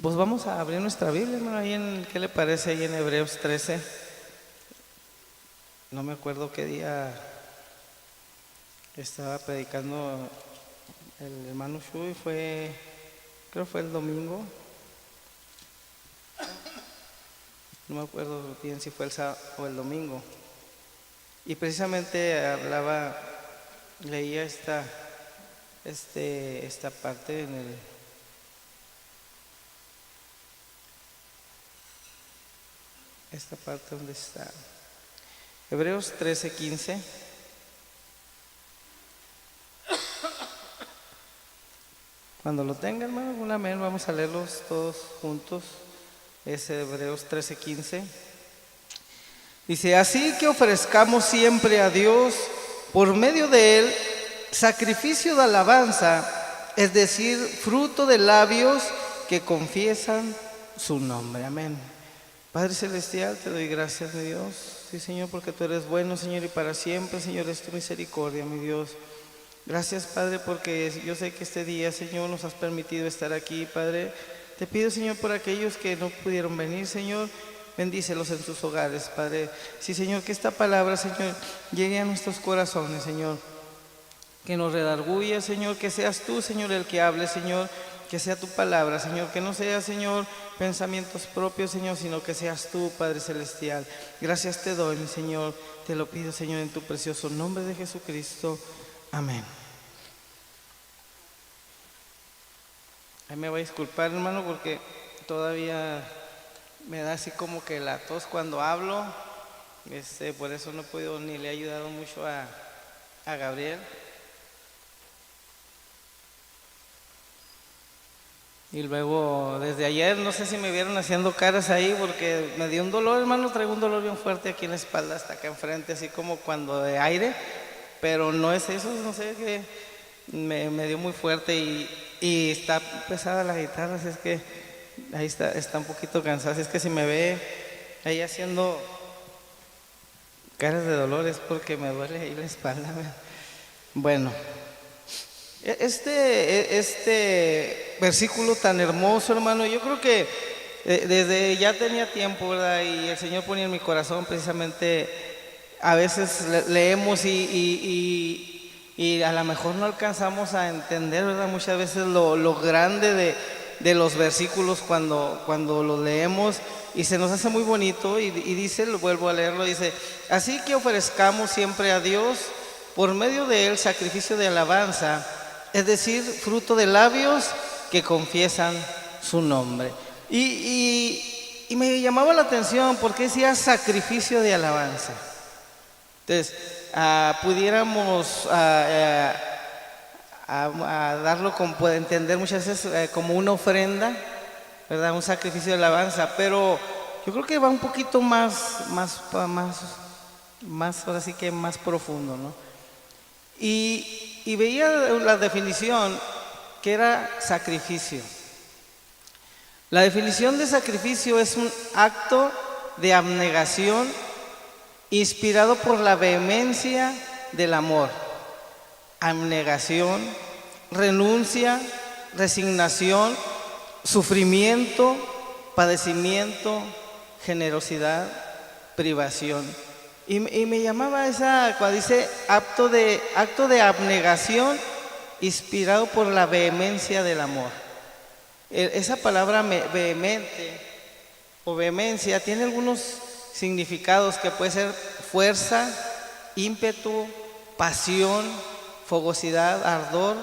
Pues vamos a abrir nuestra Biblia, hermano, ahí ¿qué le parece? Ahí en Hebreos 13. No me acuerdo qué día estaba predicando el hermano Shui, creo fue el domingo. No me acuerdo bien si fue el sábado o el domingo. Y precisamente leía esta parte esta parte donde está Hebreos 13:15. Cuando lo tengan, hermano, un amén, vamos a leerlos todos juntos. Es Hebreos 13:15. Dice: así que ofrezcamos siempre a Dios por medio de Él sacrificio de alabanza, es decir, fruto de labios que confiesan su nombre. Amén. Padre Celestial, te doy gracias, mi Dios. Sí, Señor, porque tú eres bueno, Señor, y para siempre, Señor, es tu misericordia, mi Dios. Gracias, Padre, porque yo sé que este día, Señor, nos has permitido estar aquí, Padre. Te pido, Señor, por aquellos que no pudieron venir, Señor, bendícelos en sus hogares, Padre. Sí, Señor, que esta palabra, Señor, llegue a nuestros corazones, Señor. Que nos redarguya, Señor, que seas tú, Señor, el que hable, Señor. Que sea tu palabra, Señor, que no sea, Señor, pensamientos propios, Señor, sino que seas tú, Padre Celestial. Gracias te doy, mi Señor, te lo pido, Señor, en tu precioso nombre de Jesucristo. Amén. Ahí me voy a disculpar, hermano, porque todavía me da así como que la tos cuando hablo. Por eso no he podido ni le he ayudado mucho a Gabriel. Y luego desde ayer no sé si me vieron haciendo caras ahí porque me dio un dolor, hermano, traigo un dolor bien fuerte aquí en la espalda hasta acá enfrente, así como cuando de aire, pero no es eso, no sé qué, me dio muy fuerte y está pesada la guitarra, así es que ahí está un poquito cansada, así es que si me ve ahí haciendo caras de dolor es porque me duele ahí la espalda. Bueno. Este versículo tan hermoso, hermano, yo creo que desde ya tenía tiempo, ¿verdad? Y el Señor ponía en mi corazón precisamente, a veces leemos y a lo mejor no alcanzamos a entender, ¿verdad? Muchas veces lo grande de los versículos cuando los leemos y se nos hace muy bonito y dice, lo vuelvo a leerlo, dice: así que ofrezcamos siempre a Dios por medio de Él sacrificio de alabanza, es decir, fruto de labios que confiesan su nombre. Y me llamaba la atención porque decía sacrificio de alabanza. Entonces, pudiéramos darlo como puede entender muchas veces como una ofrenda, ¿verdad? Un sacrificio de alabanza, pero yo creo que va un poquito más ahora sí que más profundo, ¿no? Y veía la definición que era sacrificio. La definición de sacrificio es un acto de abnegación inspirado por la vehemencia del amor. Abnegación, renuncia, resignación, sufrimiento, padecimiento, generosidad, privación. Y me llamaba cuando dice acto de abnegación inspirado por la vehemencia del amor. Esa palabra vehemente o vehemencia tiene algunos significados que puede ser fuerza, ímpetu, pasión, fogosidad, ardor,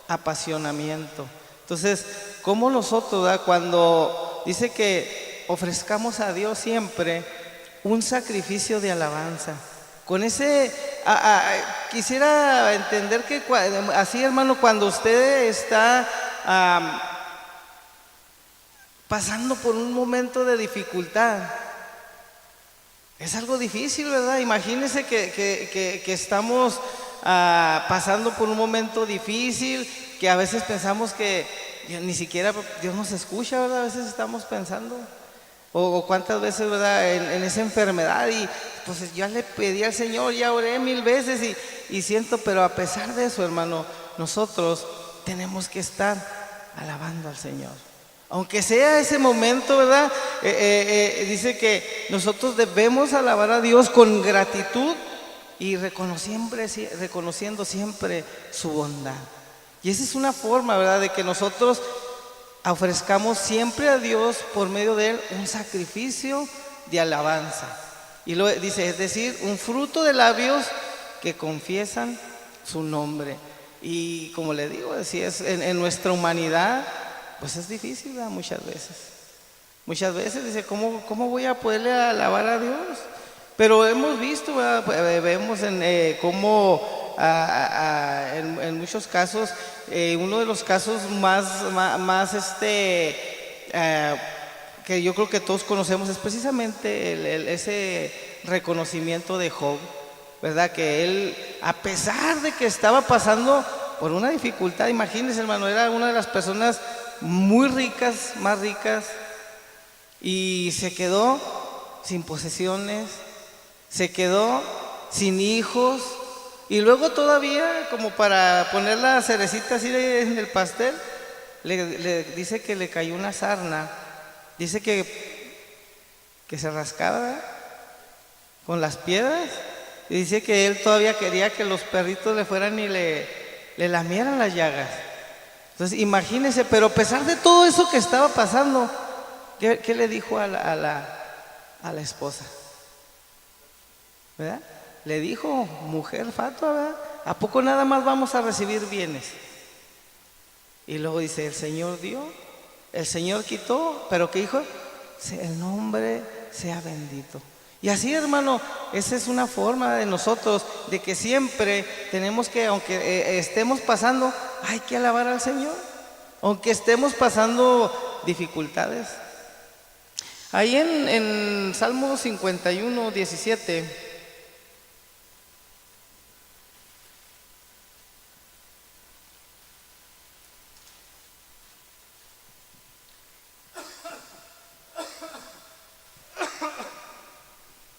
apasionamiento. Entonces, ¿cómo nosotros, ¿verdad? Cuando dice que ofrezcamos a Dios siempre un sacrificio de alabanza, con ese quisiera entender que así, hermano, cuando usted está pasando por un momento de dificultad, es algo difícil, ¿verdad? Imagínese que estamos pasando por un momento difícil, que a veces pensamos que ni siquiera Dios nos escucha, ¿verdad? A veces estamos pensando. O cuántas veces, ¿verdad? En esa enfermedad y pues ya le pedí al Señor, ya oré 1000 veces y siento, pero a pesar de eso, hermano, nosotros tenemos que estar alabando al Señor. Aunque sea ese momento, ¿verdad? Dice que nosotros debemos alabar a Dios con gratitud y reconociendo siempre su bondad. Y esa es una forma, ¿verdad?, de que nosotros ofrezcamos siempre a Dios por medio de Él un sacrificio de alabanza. Y lo dice, es decir, un fruto de labios que confiesan su nombre. Y como le digo, así es, en nuestra humanidad, pues es difícil, ¿verdad? Muchas veces. Muchas veces dice, ¿cómo voy a poderle alabar a Dios? Pero hemos visto, ¿verdad? Vemos en cómo en muchos casos, uno de los casos más que yo creo que todos conocemos es precisamente ese reconocimiento de Job, ¿verdad? Que él, a pesar de que estaba pasando por una dificultad, imagínense, hermano, era una de las personas muy ricas, más ricas, y se quedó sin posesiones, se quedó sin hijos, y luego todavía, como para poner la cerecita así en el pastel, le dice que le cayó una sarna. Dice que se rascaba con las piedras, y dice que él todavía quería que los perritos le fueran y le lamieran las llagas. Entonces imagínense, pero a pesar de todo eso que estaba pasando, ¿qué le dijo a la esposa? ¿Verdad? Le dijo, mujer fatua, ¿verdad? ¿A poco nada más vamos a recibir bienes? Y luego dice, el Señor dio, el Señor quitó, pero ¿qué dijo? El nombre sea bendito. Y así, hermano, esa es una forma de nosotros, de que siempre tenemos que, aunque estemos pasando, hay que alabar al Señor, aunque estemos pasando dificultades. Ahí en Salmo 51, 17,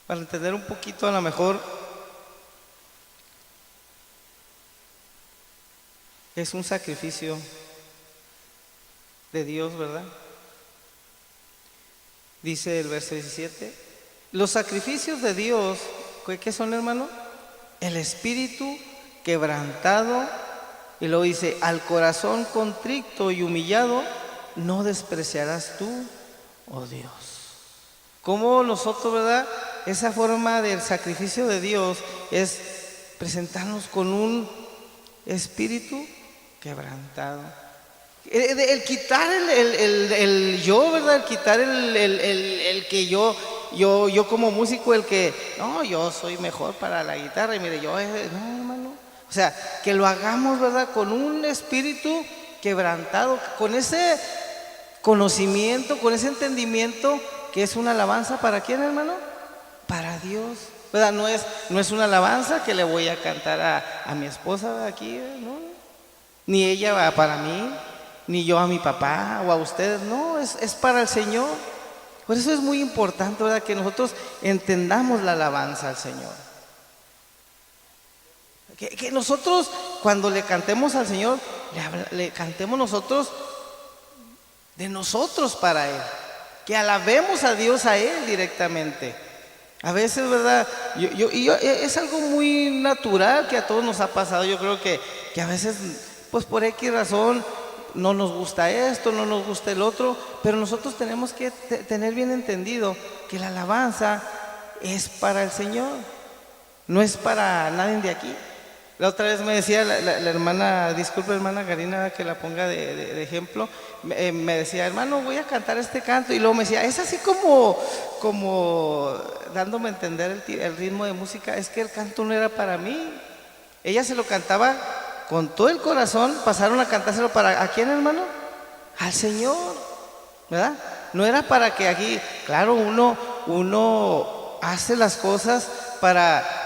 para entender un poquito, a lo mejor es un sacrificio de Dios, ¿verdad? Dice el verso 17, los sacrificios de Dios, ¿qué son, hermano? El espíritu quebrantado, y luego dice, al corazón contrito y humillado, no despreciarás tú, oh Dios. ¿Cómo nosotros, verdad? Esa forma del sacrificio de Dios es presentarnos con un espíritu quebrantado. El quitar el yo, ¿verdad? El quitar el que yo como músico, el que, no, yo soy mejor para la guitarra, y mire, no, hermano. O sea, que lo hagamos, ¿verdad? Con un espíritu quebrantado, con ese conocimiento, con ese entendimiento, que es una alabanza. ¿Para quién, hermano? Para Dios, ¿verdad? No es una alabanza que le voy a cantar a mi esposa, ¿verdad? Aquí, ¿no? Ni ella va para mí, ni yo a mi papá o a ustedes, no, es para el Señor. Por eso es muy importante, ¿verdad?, que nosotros entendamos la alabanza al Señor. Que nosotros, cuando le cantemos al Señor, le cantemos nosotros de nosotros para Él, que alabemos a Dios a Él directamente. A veces, ¿verdad? Es algo muy natural que a todos nos ha pasado. Yo creo que a veces, pues por X razón, no nos gusta esto, no nos gusta el otro, pero nosotros tenemos que tener bien entendido que la alabanza es para el Señor, no es para nadie de aquí. La otra vez me decía la hermana, disculpe, hermana Karina, que la ponga de ejemplo, me decía, hermano, voy a cantar este canto, y luego me decía, es así como dándome a entender el ritmo de música, es que el canto no era para mí. Ella se lo cantaba con todo el corazón, pasaron a cantárselo ¿a quién, hermano? Al Señor, ¿verdad? No era para que aquí, claro, uno hace las cosas para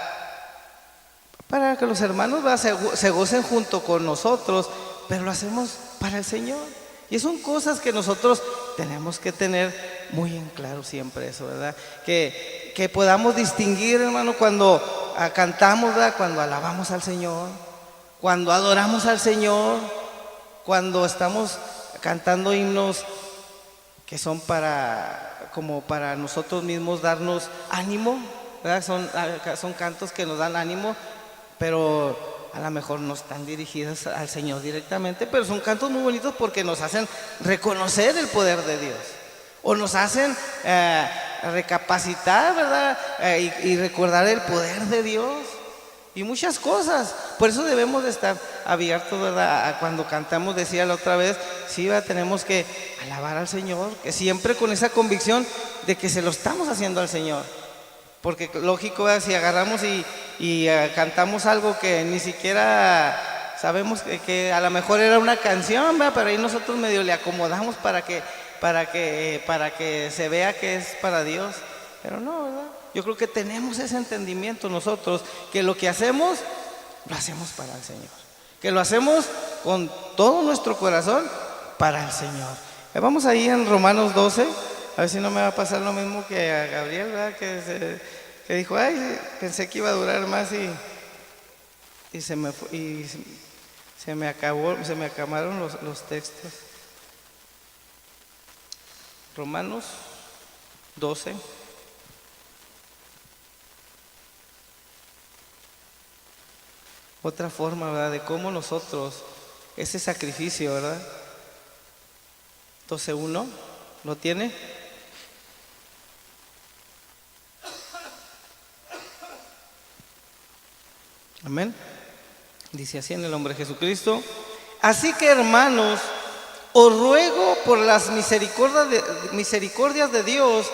que los hermanos, ¿verdad?, se gocen junto con nosotros, pero lo hacemos para el Señor. Y son cosas que nosotros tenemos que tener muy en claro siempre eso, ¿verdad? Que podamos distinguir, hermano, cuando cantamos, ¿verdad?, cuando alabamos al Señor, cuando adoramos al Señor, cuando estamos cantando himnos que son como para nosotros mismos darnos ánimo, ¿verdad? Son cantos que nos dan ánimo, pero a lo mejor no están dirigidos al Señor directamente, pero son cantos muy bonitos porque nos hacen reconocer el poder de Dios, o nos hacen recapacitar, ¿verdad? Y recordar el poder de Dios y muchas cosas. Por eso debemos de estar abiertos, ¿verdad? Cuando cantamos, decía la otra vez, sí, ¿verdad? Tenemos que alabar al Señor, que siempre con esa convicción de que se lo estamos haciendo al Señor. Porque lógico, ¿verdad? Si agarramos y cantamos algo que ni siquiera sabemos que a lo mejor era una canción, ¿verdad? Pero ahí nosotros medio le acomodamos para que se vea que es para Dios. Pero no, ¿verdad? Yo creo que tenemos ese entendimiento nosotros, que lo que hacemos, lo hacemos para el Señor, que lo hacemos con todo nuestro corazón para el Señor. Vamos ahí en Romanos 12, a ver si no me va a pasar lo mismo que a Gabriel, ¿verdad? Que dijo, ay, pensé que iba a durar más y se me acabaron los textos. Romanos 12. Otra forma, ¿verdad? De cómo nosotros, ese sacrificio, ¿verdad? 12:1, ¿lo tiene? Amén. Dice así en el nombre de Jesucristo. Así que, hermanos, os ruego por las misericordias de Dios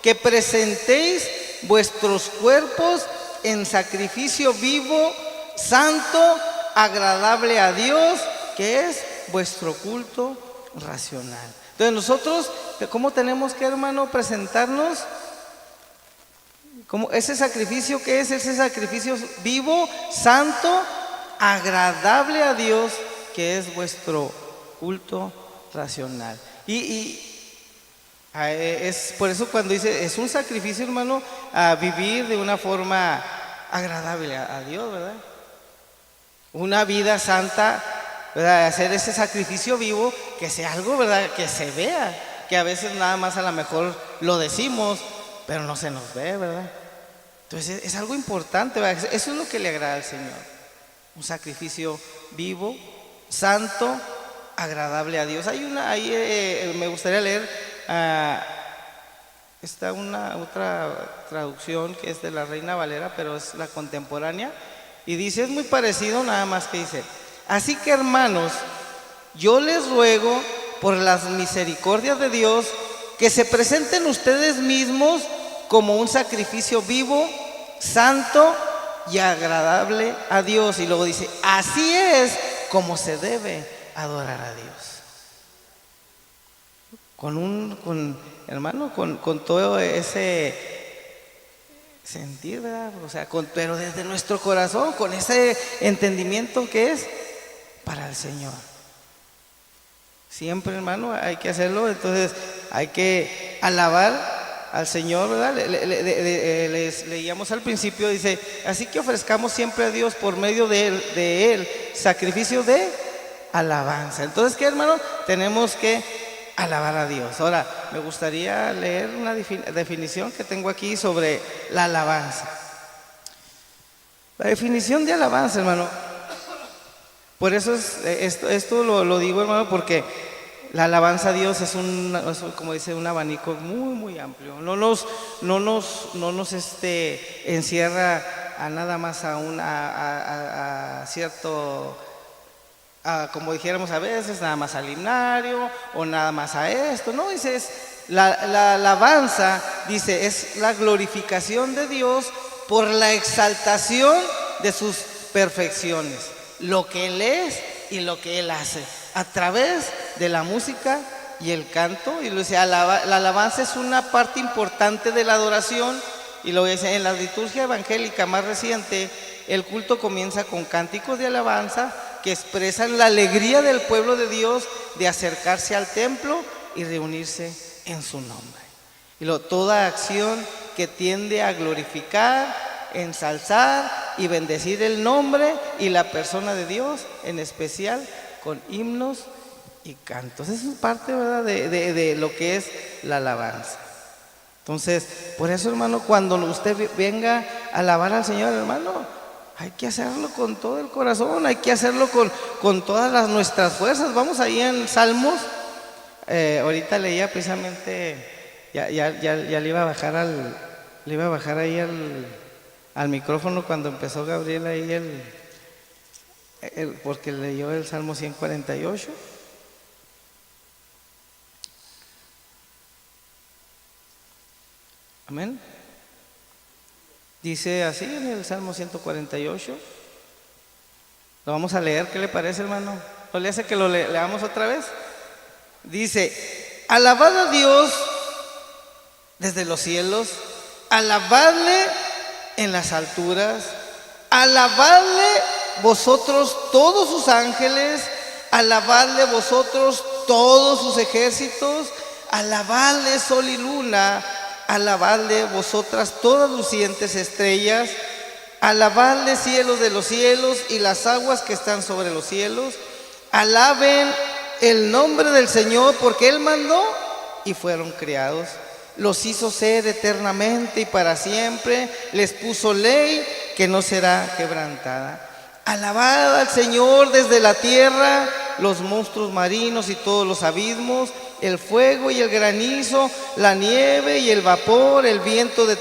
que presentéis vuestros cuerpos en sacrificio vivo, santo, agradable a Dios, que es vuestro culto racional. Entonces nosotros, ¿cómo tenemos que, hermano, presentarnos? Como ese sacrificio, que es ese sacrificio vivo, santo, agradable a Dios, que es vuestro culto racional. Y es por eso cuando dice, es un sacrificio, hermano, a vivir de una forma agradable a Dios, ¿verdad? Una vida santa, ¿verdad? Hacer ese sacrificio vivo, que sea algo, ¿verdad? Que se vea, que a veces nada más a lo mejor lo decimos, pero no se nos ve, ¿verdad? Entonces es algo importante, ¿verdad? Eso es lo que le agrada al Señor. Un sacrificio vivo, santo, agradable a Dios. Ahí me gustaría leer, está otra traducción que es de la Reina Valera, pero es la contemporánea, y dice, es muy parecido, nada más que dice, así que, hermanos, yo les ruego por las misericordias de Dios que se presenten ustedes mismos como un sacrificio vivo, santo y agradable a Dios. Y luego dice, así es como se debe adorar a Dios. Con todo ese sentir, ¿verdad? O sea, pero desde nuestro corazón, con ese entendimiento que es para el Señor. Siempre, hermano, hay que hacerlo. Entonces hay que alabar al Señor, ¿verdad? Les leíamos al principio, dice, así que ofrezcamos siempre a Dios por medio de él sacrificio de alabanza. Entonces, ¿qué, hermano? Tenemos que alabar a Dios. Ahora, me gustaría leer una definición que tengo aquí sobre la alabanza. La definición de alabanza, hermano, por eso esto lo digo, hermano, porque la alabanza a Dios es como dice, un abanico muy, muy amplio. No nos encierra a nada más a cierto, como dijéramos a veces, nada más al himnario o nada más a esto. No, dice, la alabanza, dice, es la glorificación de Dios por la exaltación de sus perfecciones, lo que Él es y lo que Él hace, a través de la música y el canto. Y lo dice, la alabanza es una parte importante de la adoración. Y lo dice, en la liturgia evangélica más reciente, el culto comienza con cánticos de alabanza que expresan la alegría del pueblo de Dios de acercarse al templo y reunirse en su nombre. Y toda acción que tiende a glorificar, ensalzar y bendecir el nombre y la persona de Dios, en especial con himnos y cantos. Eso es parte, ¿verdad?, de lo que es la alabanza. Entonces, por eso, hermano, cuando usted venga a alabar al Señor, hermano, hay que hacerlo con todo el corazón, hay que hacerlo con todas nuestras fuerzas. Vamos ahí en Salmos. Ahorita leía precisamente, ya le iba a bajar ahí al micrófono cuando empezó Gabriel ahí porque leyó el Salmo 148. Amén. Dice así en el Salmo 148. Lo vamos a leer, ¿qué le parece, hermano? ¿No le hace que lo leamos otra vez? Dice: alabad a Dios desde los cielos, alabadle en las alturas, alabadle vosotros todos sus ángeles, alabadle vosotros todos sus ejércitos, alabadle sol y luna, alabadle vosotras todas lucientes estrellas, alabadle cielos de los cielos y las aguas que están sobre los cielos. Alaben el nombre del Señor, porque Él mandó y fueron creados. Los hizo ser eternamente y para siempre. Les puso ley que no será quebrantada. Alabad al Señor desde la tierra, los monstruos marinos y todos los abismos, el fuego y el granizo, la nieve y el vapor, el viento de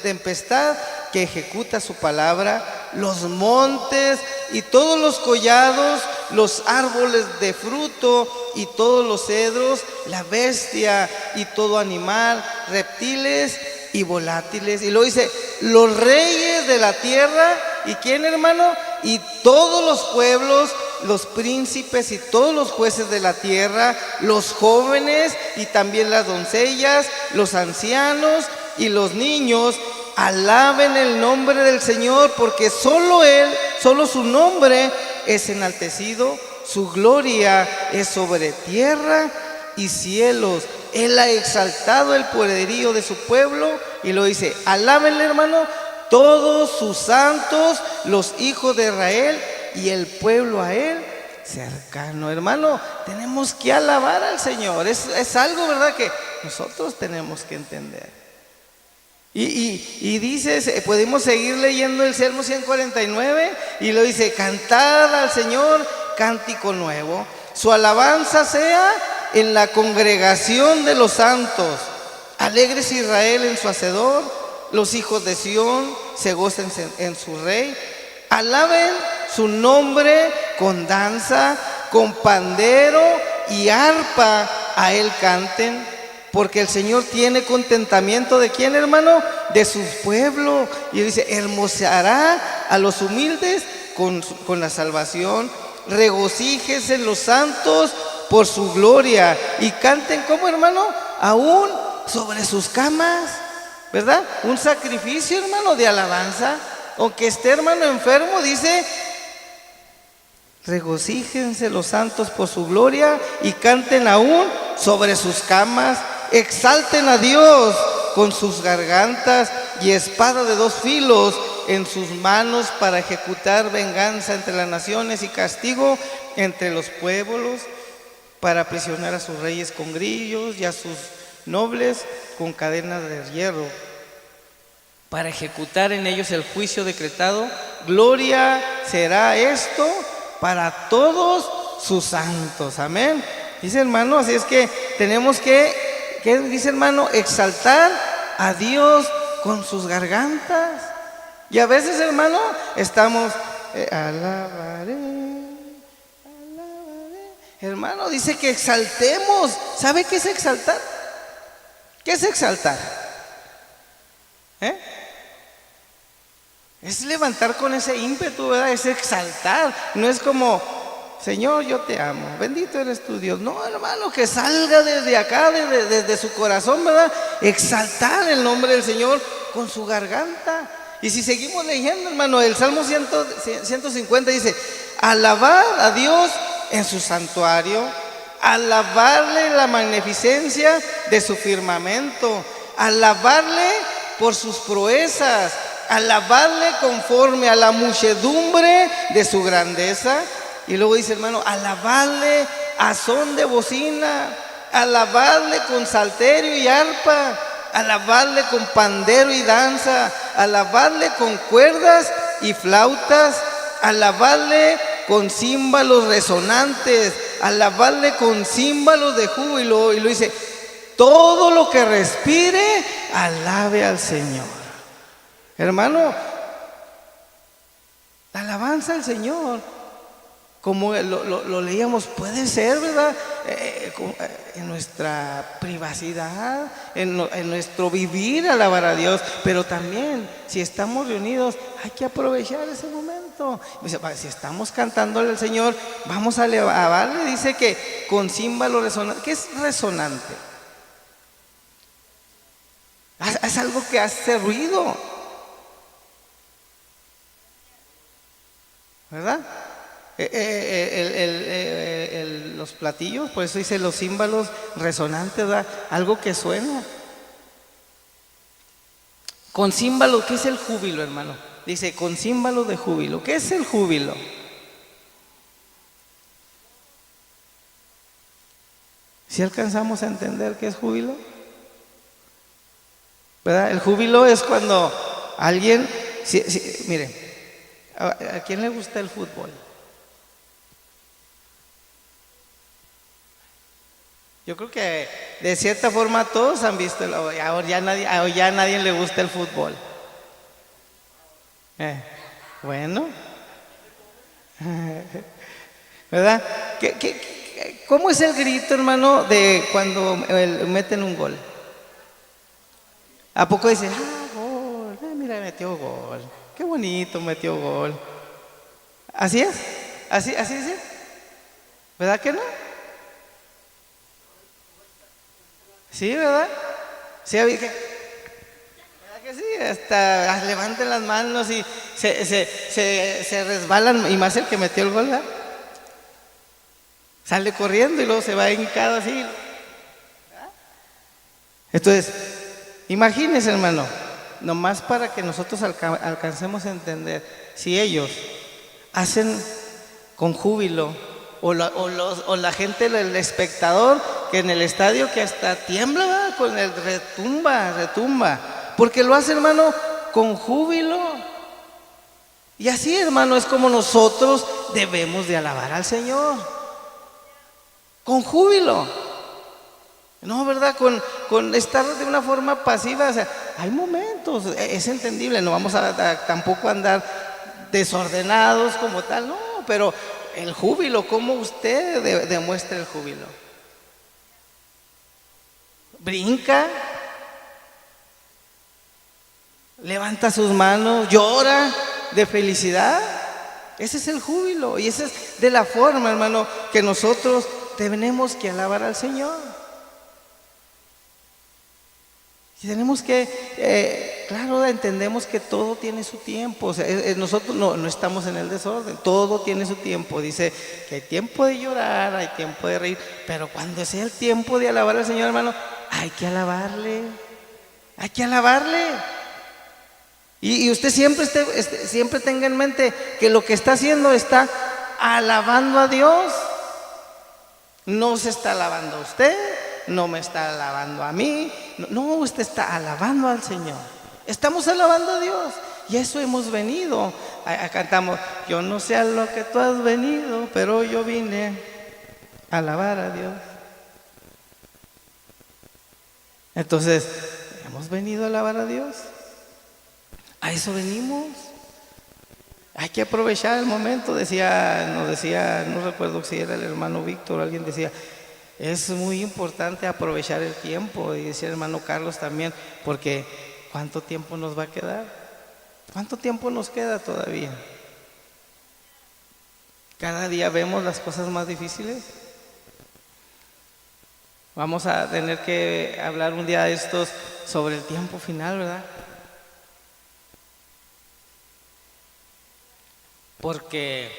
tempestad que ejecuta su palabra, los montes y todos los collados, los árboles de fruto y todos los cedros, la bestia y todo animal, reptiles y volátiles. Y luego dice: los reyes de la tierra. ¿Y quién, hermano? Y todos los pueblos, los príncipes y todos los jueces de la tierra, los jóvenes y también las doncellas, los ancianos y los niños, alaben el nombre del Señor, porque solo Él, solo su nombre es enaltecido, su gloria es sobre tierra y cielos. Él ha exaltado el poderío de su pueblo. Y lo dice: alábenle, hermano, todos sus santos, los hijos de Israel y el pueblo a Él cercano. Hermano, tenemos que alabar al Señor. Es algo, ¿verdad?, que nosotros tenemos que entender. Y dice, podemos seguir leyendo el Salmo 149 y lo dice: cantad al Señor cántico nuevo, su alabanza sea en la congregación de los santos. Alegres Israel en su hacedor, los hijos de Sión se gocen en su rey. Alaben su nombre con danza, con pandero y arpa a Él canten, porque el Señor tiene contentamiento ¿de quién, hermano? De su pueblo. Y dice: hermoseará a los humildes con la salvación. Regocíjense los santos por su gloria y canten, ¿cómo, hermano? Aún sobre sus camas, ¿verdad? Un sacrificio, hermano, de alabanza. Aunque esté, hermano, enfermo, dice: regocíjense los santos por su gloria y canten aún sobre sus camas. Exalten a Dios con sus gargantas y espada de dos filos en sus manos, para ejecutar venganza entre las naciones y castigo entre los pueblos, para aprisionar a sus reyes con grillos y a sus nobles con cadenas de hierro, para ejecutar en ellos el juicio decretado. Gloria será esto para todos sus santos. Amén. Dice, hermano, así es que tenemos que, ¿qué dice, hermano? Exaltar a Dios con sus gargantas. Y a veces, hermano, estamos alabaré. Hermano, dice que exaltemos. ¿Sabe qué es exaltar? ¿Qué es exaltar? Es levantar con ese ímpetu, ¿verdad? Es exaltar. No es como: Señor, yo te amo, bendito eres tu Dios. No, hermano, que salga desde acá, desde su corazón, ¿verdad? Exaltar el nombre del Señor con su garganta. Y si seguimos leyendo, hermano, el Salmo 150 dice: alabad a Dios en su santuario, alabarle la magnificencia de su firmamento, alabarle por sus proezas, alabarle conforme a la muchedumbre de su grandeza. Y luego dice, hermano, alabarle a son de bocina, alabadle con salterio y arpa, alabadle con pandero y danza, alabadle con cuerdas y flautas, alabadle con címbalos resonantes, alabadle con címbalos de júbilo. Y lo dice, todo lo que respire, alabe al Señor. Hermano, la alabanza al Señor, como lo leíamos, puede ser, ¿verdad? En nuestra privacidad, en nuestro vivir, alabar a Dios. Pero también, si estamos reunidos, hay que aprovechar ese momento. Si estamos cantándole al Señor, vamos a alabarle. Dice que con címbalo resonante. ¿Qué es resonante? Es algo que hace ruido, ¿verdad? Los platillos, por eso dice los címbalos resonantes, ¿verdad? Algo que suena. Con címbalo, ¿qué es el júbilo, hermano? Dice, con címbalo de júbilo. ¿Qué es el júbilo? ¿Si alcanzamos a entender qué es júbilo? ¿Verdad? El júbilo es cuando alguien, mire, ¿a quién le gusta el fútbol? Yo creo que de cierta forma todos han visto, ahora ya a nadie le gusta el fútbol. Bueno, ¿verdad? ¿Cómo es el grito, hermano, de cuando meten un gol? ¿A poco dice, gol? Mira, metió gol. Qué bonito, metió gol. ¿Así es? ¿Así es? ¿Verdad que no? Sí, ¿verdad? Sí, ¿verdad que sí? Hasta levanten las manos y se resbalan, y más el que metió el gol, ¿verdad? Sale corriendo y luego se va hincado así, ¿verdad? Entonces, imagínense, hermano, nomás para que nosotros alcancemos a entender, si ellos hacen con júbilo, o la gente, el espectador, que en el estadio que hasta tiembla, ¿verdad? Con el retumba, porque lo hace, hermano, con júbilo. Y así, hermano, es como nosotros debemos de alabar al Señor, con júbilo. No, ¿verdad? Con estar de una forma pasiva. O sea, hay momentos, es entendible, no vamos a tampoco andar desordenados como tal, no, pero el júbilo, ¿cómo usted demuestra el júbilo? Brinca, levanta sus manos, llora de felicidad. Ese es el júbilo, y esa es de la forma, hermano, que nosotros tenemos que alabar al Señor. Y tenemos que, claro, entendemos que todo tiene su tiempo. O sea, nosotros no estamos en el desorden, todo tiene su tiempo. Dice que hay tiempo de llorar, hay tiempo de reír, pero cuando sea el tiempo de alabar al Señor, hermano, hay que alabarle, hay que alabarle. Y usted siempre tenga en mente que lo que está haciendo está alabando a Dios. No se está alabando a usted, no me está alabando a mí, no, usted está alabando al Señor. Estamos alabando a Dios, y eso hemos venido. Cantamos, yo no sé a lo que tú has venido, pero yo vine a alabar a Dios. Entonces, hemos venido a alabar a Dios. A eso venimos. Hay que aprovechar el momento. Nos decía, no recuerdo si era el hermano Víctor o alguien decía, es muy importante aprovechar el tiempo. Y decía el hermano Carlos también, porque ¿cuánto tiempo nos va a quedar? ¿Cuánto tiempo nos queda todavía? Cada día vemos las cosas más difíciles. Vamos a tener que hablar un día de estos sobre el tiempo final, ¿verdad? Porque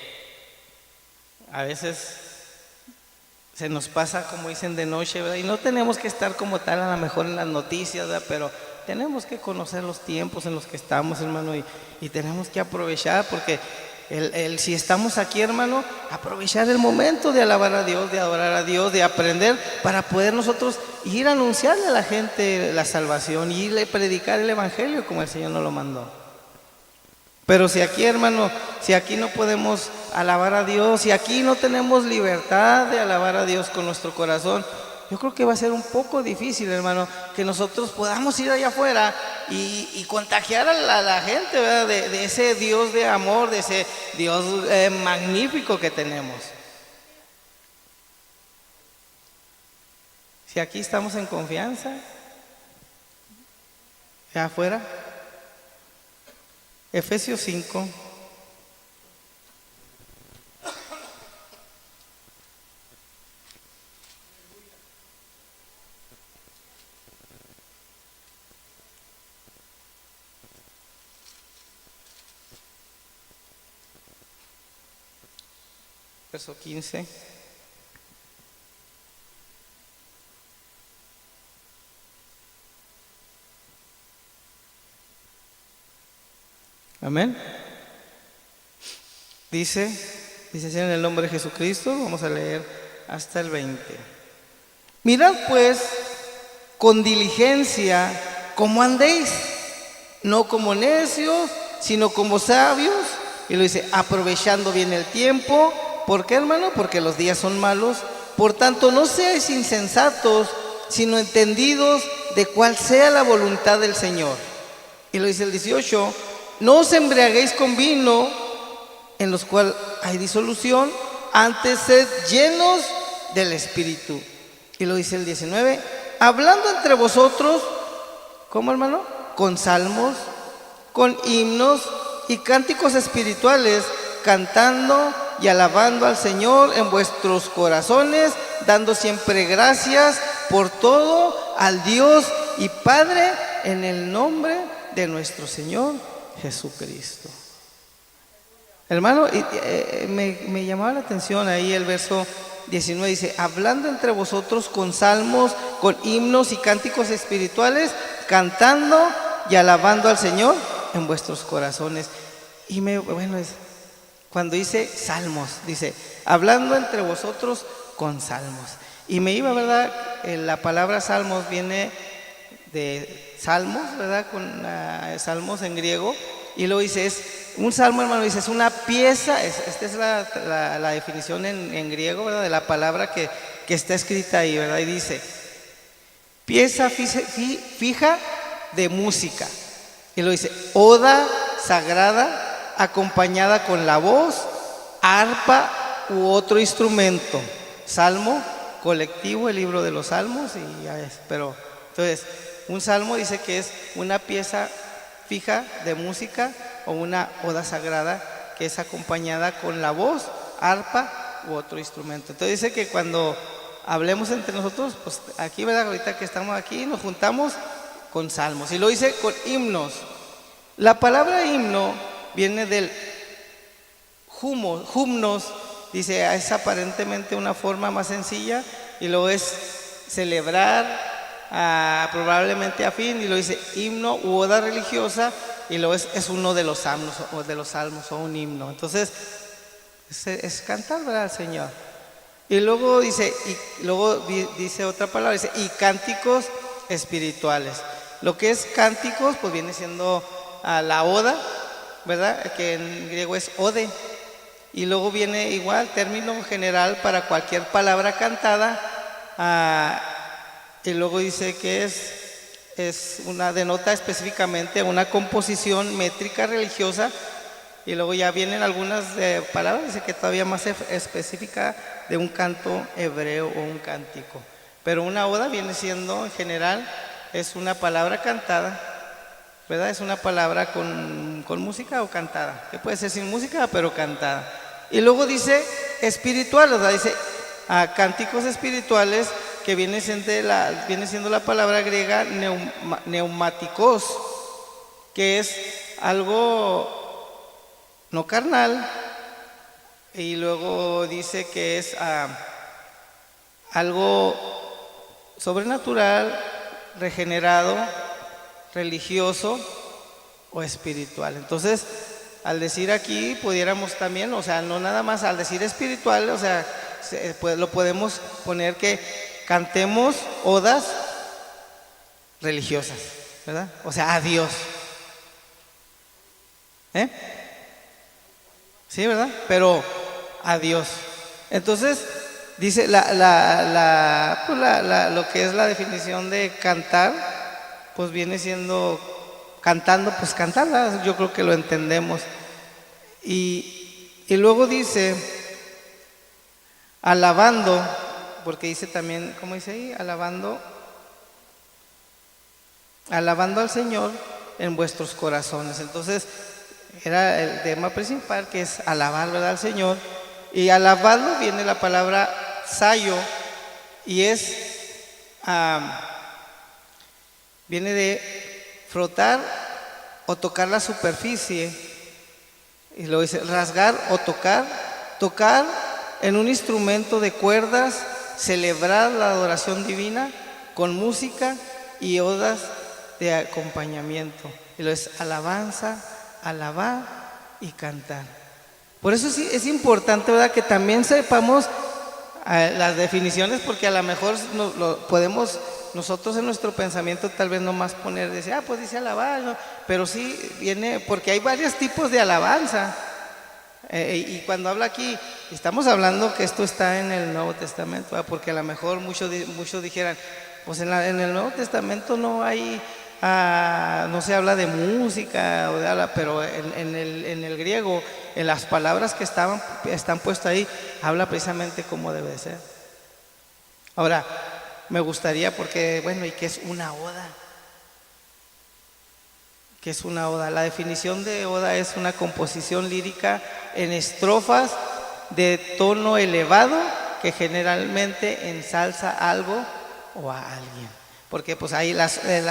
a veces se nos pasa, como dicen, de noche, ¿verdad? Y no tenemos que estar como tal, a lo mejor en las noticias, ¿verdad? Pero tenemos que conocer los tiempos en los que estamos, hermano, y tenemos que aprovechar, porque Si estamos aquí, hermano, aprovechar el momento de alabar a Dios, de adorar a Dios, de aprender, para poder nosotros ir a anunciarle a la gente la salvación y irle a predicar el evangelio como el Señor nos lo mandó. Pero si aquí, hermano, si aquí no podemos alabar a Dios, si aquí no tenemos libertad de alabar a Dios con nuestro corazón, yo creo que va a ser un poco difícil, hermano, que nosotros podamos ir allá afuera y contagiar a la gente, ¿verdad? De ese Dios de amor, de ese Dios magnífico que tenemos. Si aquí estamos en confianza, allá afuera. Efesios 5. Verso 15. Amén. Dice en el nombre de Jesucristo, vamos a leer hasta el 20. Mirad pues con diligencia cómo andéis, no como necios, sino como sabios. Y lo dice, aprovechando bien el tiempo. ¿Por qué, hermano? Porque los días son malos. Por tanto, no seáis insensatos, sino entendidos de cuál sea la voluntad del Señor. Y lo dice el 18, no os embriaguéis con vino, en los cuales hay disolución, antes sed llenos del Espíritu. Y lo dice el 19, hablando entre vosotros, ¿cómo, hermano? Con salmos, con himnos y cánticos espirituales, cantando y alabando al Señor en vuestros corazones, dando siempre gracias por todo al Dios y Padre en el nombre de nuestro Señor Jesucristo. Hermano, me llamaba la atención ahí el verso 19, dice, hablando entre vosotros con salmos, con himnos y cánticos espirituales, cantando y alabando al Señor en vuestros corazones. Y cuando dice salmos, dice, hablando entre vosotros con salmos. Y me iba, ¿verdad? La palabra salmos viene de salmos, ¿verdad? Con salmos en griego. Y luego dice, es un salmo, hermano, dice, es una pieza, esta es la definición en griego, ¿verdad? De la palabra que está escrita ahí, ¿verdad? Y dice, pieza fija de música. Y lo dice, oda sagrada acompañada con la voz, arpa u otro instrumento. Salmo colectivo, el libro de los salmos, y ya es. Pero entonces, un salmo dice que es una pieza fija de música o una oda sagrada que es acompañada con la voz, arpa u otro instrumento. Entonces dice que cuando hablemos entre nosotros, pues aquí, ¿verdad? Ahorita que estamos aquí, nos juntamos con salmos. Y lo dice con himnos. La palabra himno viene del humnos, dice, es aparentemente una forma más sencilla, y luego es celebrar, probablemente afín, y lo dice himno u oda religiosa, y luego es uno de los salmos o un himno. Entonces es cantar, ¿verdad? Al Señor. Y luego dice otra palabra, dice y cánticos espirituales. Lo que es cánticos, pues viene siendo la oda, ¿verdad? Que en griego es ode. Y luego viene igual término general para cualquier palabra cantada. Y luego dice que denota específicamente una composición métrica religiosa. Y luego ya vienen algunas palabras, dice que todavía más específica, de un canto hebreo o un cántico. Pero una oda viene siendo en general, es una palabra cantada, ¿verdad? Es una palabra con música o cantada, que puede ser sin música pero cantada. Y luego dice espiritual, ¿verdad? Dice cánticos espirituales, que viene siendo la palabra griega neumáticos, que es algo no carnal. Y luego dice que es algo sobrenatural, regenerado, religioso o espiritual. Entonces, al decir aquí pudiéramos también, o sea, no nada más al decir espiritual, o sea, pues lo podemos poner que cantemos odas religiosas, ¿verdad? O sea, a Dios. Sí, ¿verdad? Pero a Dios. Entonces, dice lo que es la definición de cantar, pues viene siendo cantando, pues cantar, ¿verdad? Yo creo que lo entendemos. Y luego dice, alabando, porque dice también, ¿cómo dice ahí? Alabando al Señor en vuestros corazones. Entonces, era el tema principal, que es alabar, ¿verdad?, al Señor. Y alabarlo viene la palabra sayo, y viene de frotar o tocar la superficie, y lo dice rasgar o tocar en un instrumento de cuerdas, celebrar la adoración divina con música y odas de acompañamiento. Y lo es alabanza, alabar y cantar. Por eso sí es importante, ¿verdad?, que también sepamos las definiciones, porque a lo mejor lo podemos nosotros en nuestro pensamiento tal vez nomás poner, decir, pues dice alabar, ¿no? Pero sí viene, porque hay varios tipos de alabanza. Y cuando habla aquí, estamos hablando que esto está en el Nuevo Testamento, ¿verdad? Porque a lo mejor muchos dijeran, pues en el Nuevo Testamento no hay, no se habla de música, pero en el griego, en las palabras que están puestas ahí, habla precisamente cómo debe ser. Ahora, me gustaría, porque, bueno, ¿y qué es una oda? ¿Qué es una oda? La definición de oda es una composición lírica en estrofas de tono elevado que generalmente ensalza algo o a alguien. Porque pues ahí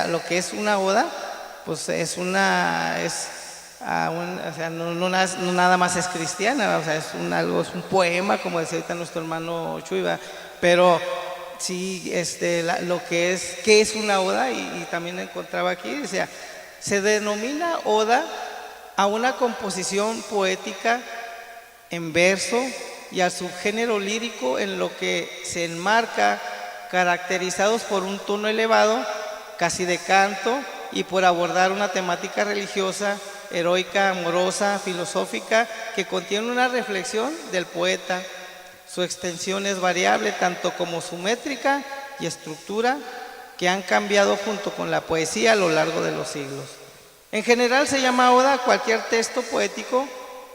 lo que es una oda, pues o sea, no nada más es cristiana, o sea, es un poema, como decía ahorita nuestro hermano Chuy, pero sí, lo que es, ¿qué es una oda? Y también encontraba aquí, decía, se denomina oda a una composición poética en verso y al subgénero lírico en lo que se enmarca, caracterizados por un tono elevado, casi de canto, y por abordar una temática religiosa, heroica, amorosa, filosófica, que contiene una reflexión del poeta. Su extensión es variable tanto como su métrica y estructura, que han cambiado junto con la poesía a lo largo de los siglos. En general se llama oda cualquier texto poético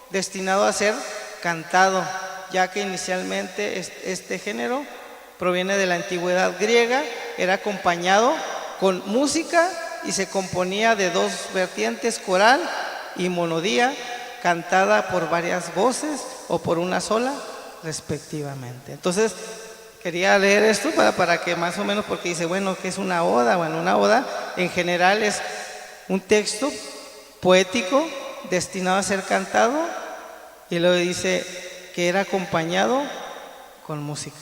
destinado a ser cantado, ya que inicialmente este género proviene de la antigüedad griega, era acompañado con música y se componía de dos vertientes, coral y monodía, cantada por varias voces o por una sola, respectivamente. Entonces, quería leer esto para que más o menos, porque dice, bueno, ¿qué es una oda? Bueno, una oda en general es un texto poético destinado a ser cantado, y luego dice que era acompañado con música,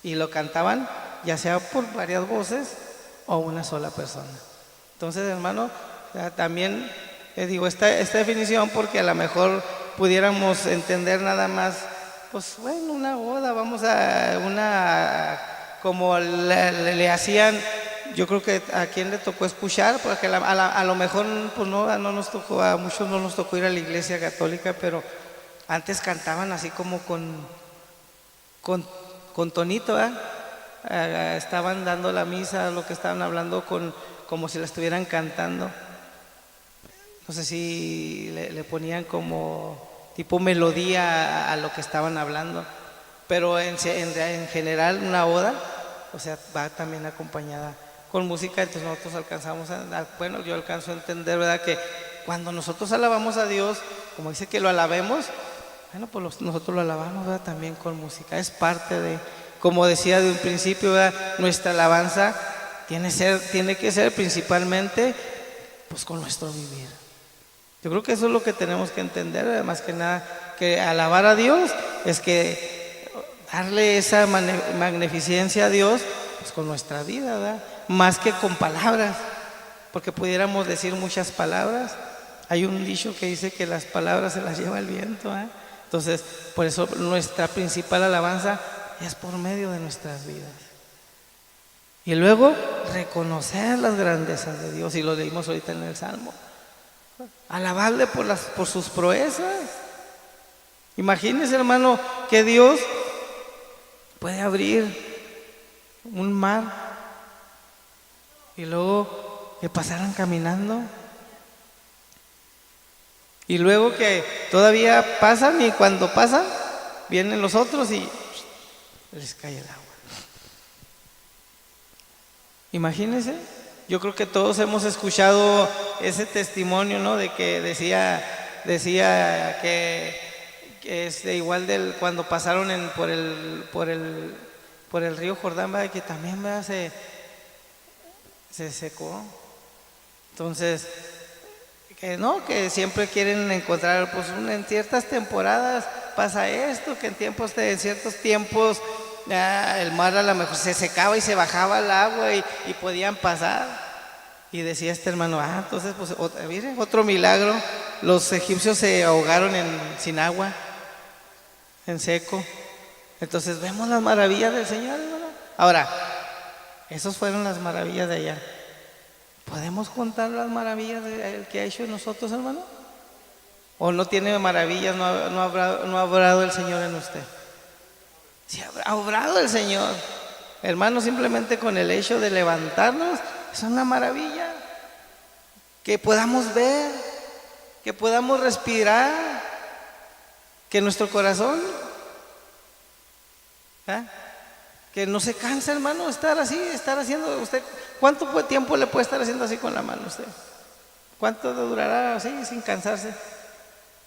y lo cantaban ya sea por varias voces o una sola persona. Entonces, hermano, también digo esta definición, porque a lo mejor pudiéramos entender nada más, pues bueno, una oda, vamos a como le hacían, yo creo que a quien le tocó escuchar, porque a lo mejor pues no nos tocó, a muchos no nos tocó ir a la iglesia católica, pero antes cantaban así como con tonito, estaban dando la misa, lo que estaban hablando como si la estuvieran cantando. No sé si le ponían como tipo melodía a lo que estaban hablando, pero en general una oda, o sea, va también acompañada con música. Entonces nosotros alcanzamos bueno, yo alcanzo a entender, ¿verdad?, que cuando nosotros alabamos a Dios, como dice que lo alabemos, bueno, pues nosotros lo alabamos, ¿verdad?, también con música. Es parte de, como decía de un principio, ¿verdad?, nuestra alabanza tiene que ser principalmente pues con nuestro vivir. Yo creo que eso es lo que tenemos que entender, más que nada, que alabar a Dios es que darle esa magnificencia a Dios pues con nuestra vida, ¿verdad?, más que con palabras, porque pudiéramos decir muchas palabras, Hay un dicho que dice que las palabras se las lleva el viento, ¿eh? Entonces, por eso nuestra principal alabanza es por medio de nuestras vidas. Y luego reconocer las grandezas de Dios, y lo leímos ahorita en el Salmo. Alabarle por sus proezas. Imagínese, hermano, que Dios puede abrir un mar y luego que pasaran caminando. Y luego que todavía pasan, y cuando pasan, vienen los otros y les cae el agua. Imagínense, yo creo que todos hemos escuchado ese testimonio, ¿no? De que decía que es igual cuando pasaron por el río Jordán, ¿verdad? Que también, ¿verdad? se secó. Entonces, que siempre quieren encontrar, pues en ciertas temporadas pasa esto, que en ciertos tiempos el mar a lo mejor se secaba y se bajaba el agua y podían pasar. Y decía este hermano, entonces pues miren, otro milagro, los egipcios se ahogaron sin agua, en seco. Entonces vemos las maravillas del Señor, hermano. Ahora, esas fueron las maravillas de allá. ¿Podemos contar las maravillas que ha hecho en nosotros, hermano? ¿O no tiene maravillas, no ha obrado el Señor en usted? Sí, ha obrado el Señor. Hermano, simplemente con el hecho de levantarnos, es una maravilla. Que podamos ver, que podamos respirar, que nuestro corazón, que no se cansa, hermano, estar haciendo usted. ¿Cuánto tiempo le puede estar haciendo así con la mano usted? ¿Cuánto durará así sin cansarse?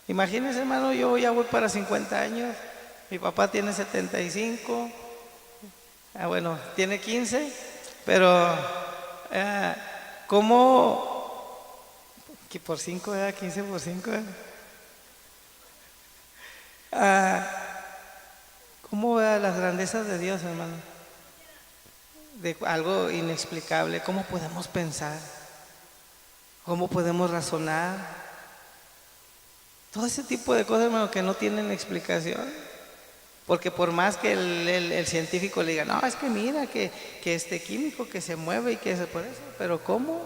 Imagínese, hermano, yo ya voy para 50 años, mi papá tiene 75, bueno, tiene 15, pero ¿cómo? Que por 5, 15 por 5. ¿Cómo ve las grandezas de Dios, hermano? De algo inexplicable. ¿Cómo podemos pensar? ¿Cómo podemos razonar? Todo ese tipo de cosas, hermano, que no tienen explicación. Porque por más que el científico le diga, no, es que mira, que este químico que se mueve y que es por eso, pero ¿cómo?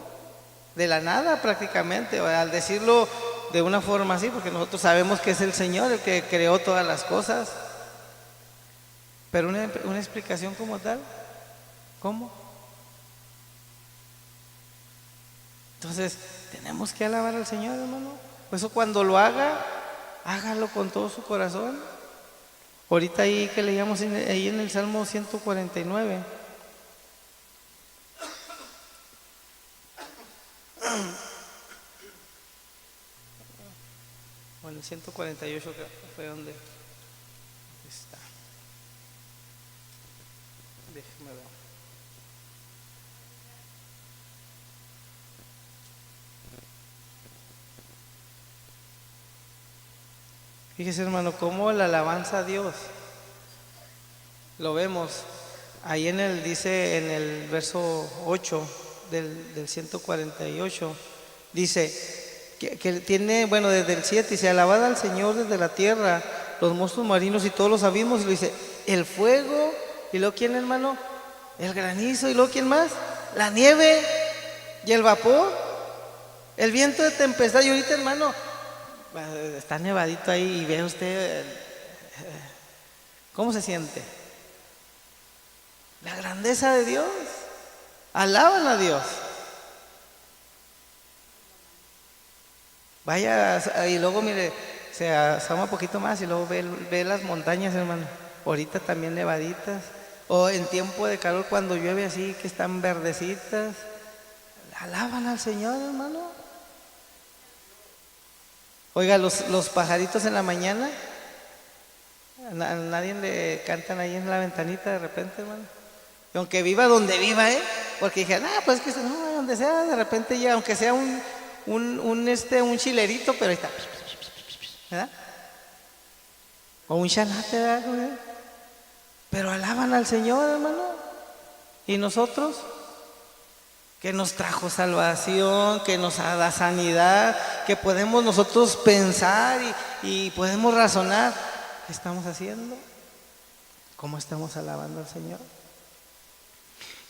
De la nada prácticamente, al decirlo de una forma así, porque nosotros sabemos que es el Señor el que creó todas las cosas. Pero una explicación como tal, ¿cómo? Entonces, tenemos que alabar al Señor, hermano. Por eso cuando lo haga, hágalo con todo su corazón. Ahorita ahí que leíamos ahí en el Salmo 149. Bueno, el 148 fue donde está. Déjeme ver. Fíjese, hermano, cómo la alabanza a Dios lo vemos ahí dice en el verso 8 del 148, dice que tiene, bueno, desde el 7 dice, alabad al Señor desde la tierra, los monstruos marinos y todos los abismos, y lo dice, el fuego, y luego ¿quién, hermano? El granizo, y luego ¿quién más? La nieve y el vapor, el viento de tempestad. Y ahorita, hermano, está nevadito ahí y ve usted cómo se siente. La grandeza de Dios. Alaban a Dios. Vaya, y luego mire, se asoma un poquito más y luego ve las montañas, hermano. Ahorita también nevaditas. O en tiempo de calor cuando llueve así que están verdecitas. Alaban al Señor, hermano. Oiga, los pajaritos en la mañana, a nadie le cantan ahí en la ventanita de repente, hermano. Y aunque viva donde viva, porque dije, pues que no, donde sea, de repente ya, aunque sea un chilerito, pero ahí está, ¿verdad? O un chanate, ¿verdad? Pero alaban al Señor, hermano. ¿Y nosotros? que nos trajo salvación, que nos da sanidad, que podemos nosotros pensar y podemos razonar. ¿Qué estamos haciendo? ¿Cómo estamos alabando al Señor?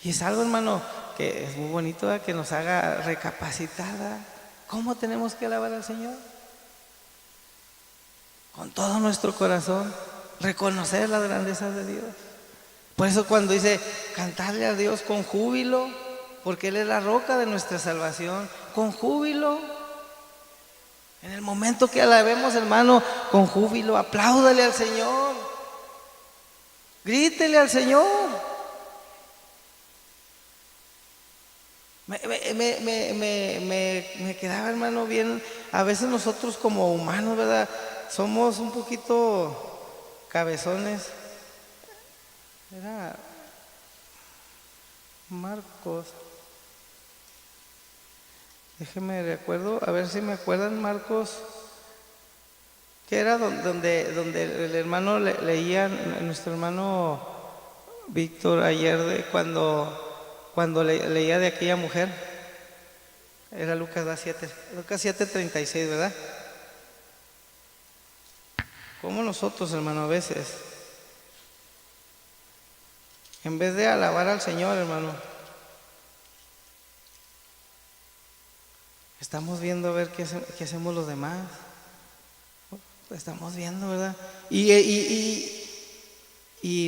Y es algo, hermano, que es muy bonito, ¿verdad? Que nos haga recapacitar, ¿verdad? ¿Cómo tenemos que alabar al Señor? Con todo nuestro corazón, reconocer las grandezas de Dios. Por eso cuando dice cantarle a Dios con júbilo, porque Él es la roca de nuestra salvación, con júbilo. En el momento que alabemos, hermano, con júbilo, apláudale al Señor, grítele al Señor. Me quedaba, hermano, bien. A veces nosotros como humanos, ¿verdad? Somos un poquito cabezones. Era Marcos. Déjeme recuerdo, a ver si me acuerdan, Marcos, que era donde el hermano leía, nuestro hermano Víctor ayer, cuando leía de aquella mujer. Era Lucas 7:36, ¿verdad? Como nosotros, hermano, a veces, en vez de alabar al Señor, hermano, estamos viendo a ver qué hacemos los demás. Estamos viendo, ¿verdad? Y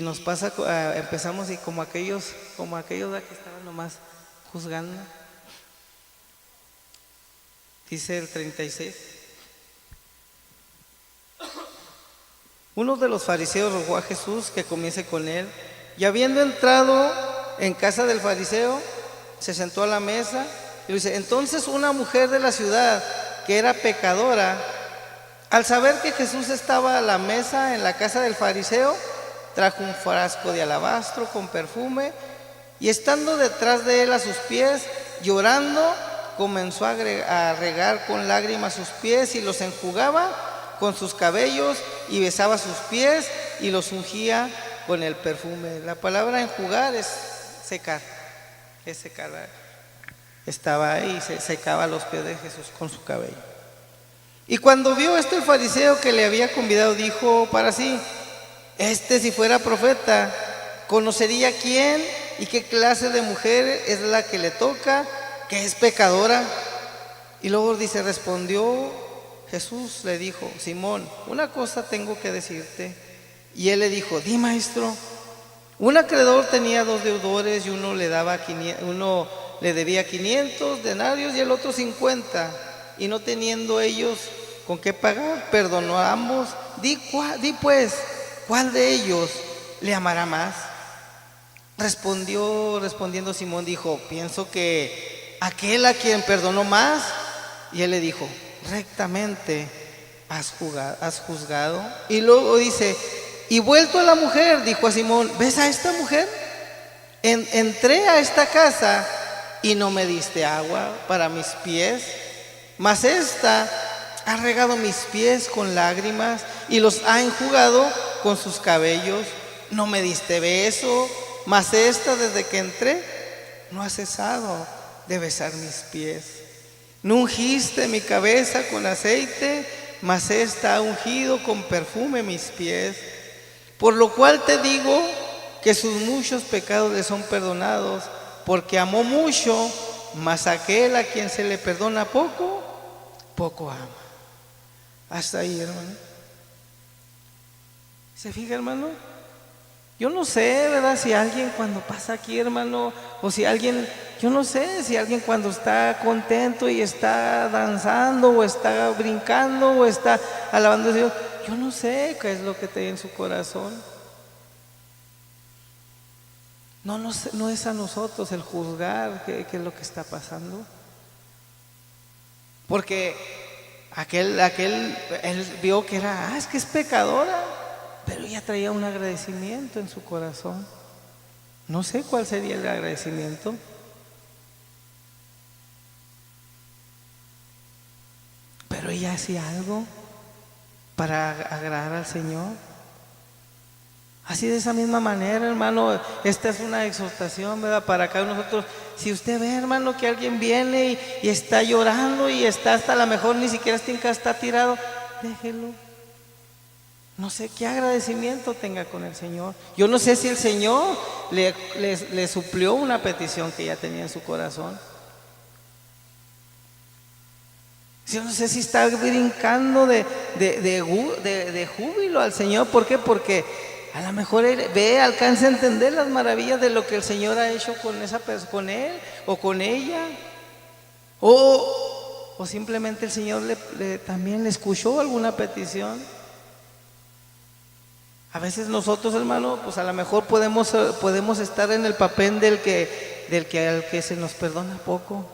nos pasa, empezamos y como aquellos ¿verdad? Que estaban nomás juzgando. Dice el 36. Uno de los fariseos rogó a Jesús que comiese con él, y habiendo entrado en casa del fariseo, se sentó a la mesa y dice: entonces una mujer de la ciudad, que era pecadora, al saber que Jesús estaba a la mesa en la casa del fariseo, trajo un frasco de alabastro con perfume, y estando detrás de él a sus pies, llorando, comenzó a regar con lágrimas sus pies y los enjugaba con sus cabellos, y besaba sus pies y los ungía con el perfume. La palabra enjugar es secar, ¿verdad? Estaba ahí, se secaba los pies de Jesús con su cabello. Y cuando vio esto el fariseo que le había convidado, dijo para sí: si fuera profeta, conocería quién y qué clase de mujer es la que le toca, que es pecadora. Y luego dice: respondió Jesús, le dijo: Simón, una cosa tengo que decirte. Y él le dijo: di, maestro. Un acreedor tenía 2 deudores, y uno le debía 500 denarios y el otro 50. Y no teniendo ellos con qué pagar, perdonó a ambos. Di pues, ¿cuál de ellos le amará más? Respondiendo Simón, dijo: pienso que aquel a quien perdonó más. Y él le dijo: rectamente has juzgado. Y luego dice: y vuelto a la mujer, dijo a Simón: ¿ves a esta mujer? Entré a esta casa y no me diste agua para mis pies, mas esta ha regado mis pies con lágrimas y los ha enjugado con sus cabellos. No me diste beso, mas esta desde que entré no ha cesado de besar mis pies. No ungiste mi cabeza con aceite, mas esta ha ungido con perfume mis pies. Por lo cual te digo que sus muchos pecados le son perdonados, porque amó mucho, mas aquel a quien se le perdona poco, poco ama. Hasta ahí, hermano. ¿Se fija, hermano? Yo no sé, ¿verdad? Si alguien cuando pasa aquí, hermano, o si alguien, yo no sé si alguien cuando está contento y está danzando, o está brincando, o está alabando a Dios, yo no sé qué es lo que tiene en su corazón. No es a nosotros el juzgar qué es lo que está pasando. Porque él vio que es que es pecadora, pero ella traía un agradecimiento en su corazón. No sé cuál sería el agradecimiento. Pero ella hacía algo para agradar al Señor. Así, de esa misma manera, hermano, esta es una exhortación, ¿verdad? Para cada uno de nosotros. Si usted ve, hermano, que alguien viene y está llorando y está hasta a lo mejor ni siquiera está tirado, déjelo. No sé qué agradecimiento tenga con el Señor. Yo no sé si el Señor le suplió una petición que ya tenía en su corazón. Yo no sé si está brincando de júbilo al Señor. ¿Por qué? Porque a lo mejor él alcanza a entender las maravillas de lo que el Señor ha hecho con esa persona, con él o con ella. O simplemente el Señor también le escuchó alguna petición. A veces nosotros, hermano, pues a lo mejor podemos estar en el papel del que al que se nos perdona poco.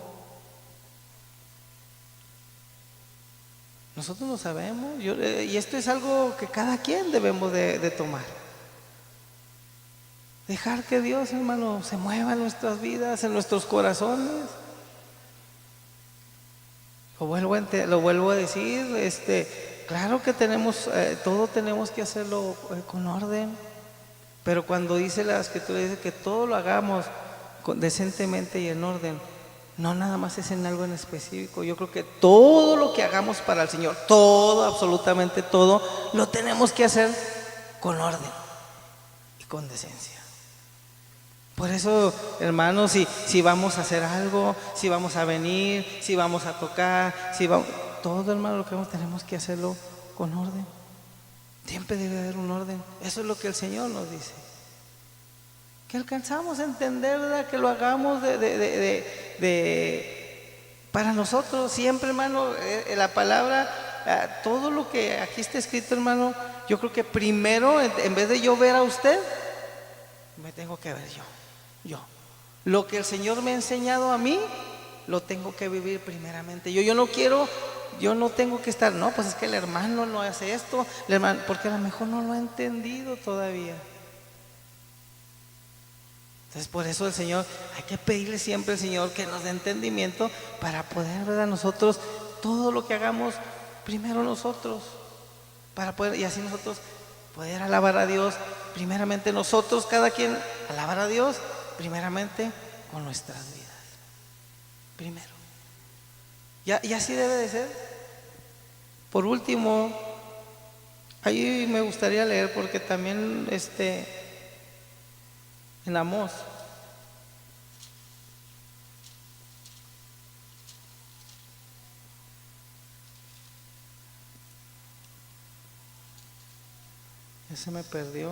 Nosotros lo sabemos, y esto es algo que cada quien debemos de tomar. Dejar que Dios, hermano, se mueva en nuestras vidas, en nuestros corazones. Lo vuelvo a decir, claro que todo tenemos que hacerlo con orden, pero cuando dice la Escritura, dice que todo lo hagamos decentemente y en orden, no nada más es en algo en específico. Yo creo que todo lo que hagamos para el Señor, todo, absolutamente todo, lo tenemos que hacer con orden y con decencia. Por eso, hermanos, si vamos a hacer algo, si vamos a venir, si vamos a tocar, todo, hermano, lo que tenemos que hacerlo con orden. Siempre debe haber un orden. Eso es lo que el Señor nos dice. Que alcanzamos a entender, ¿verdad? Que lo hagamos para nosotros siempre, hermano. La palabra, todo lo que aquí está escrito, hermano, yo creo que primero, en vez de yo ver a usted, me tengo que ver yo. Lo que el Señor me ha enseñado a mí, lo tengo que vivir primeramente. Yo no tengo que estar, no, pues es que el hermano no hace esto, porque a lo mejor no lo ha entendido todavía. Entonces por eso el Señor, hay que pedirle siempre al Señor que nos dé entendimiento para poder, ¿verdad? Nosotros, todo lo que hagamos, primero nosotros, para poder, y así nosotros poder alabar a Dios, primeramente nosotros, cada quien alabar a Dios, primeramente con nuestras vidas, primero. Y así debe de ser. Por último, ahí me gustaría leer, porque también en Amós, ya se me perdió.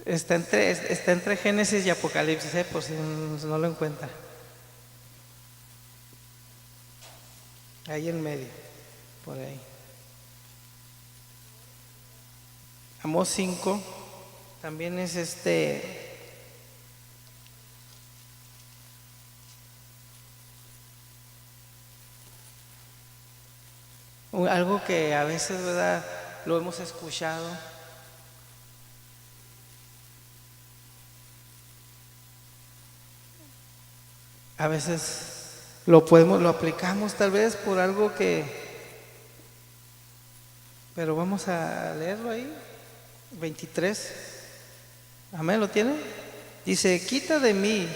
Está entre Génesis y Apocalipsis, por si no lo encuentra. Ahí en medio, por ahí. Amós 5, también es algo que a veces, ¿verdad?, lo hemos escuchado. A veces lo aplicamos tal vez por algo pero vamos a leerlo ahí, 23. Amén, ¿lo tienen? Dice: quita de mí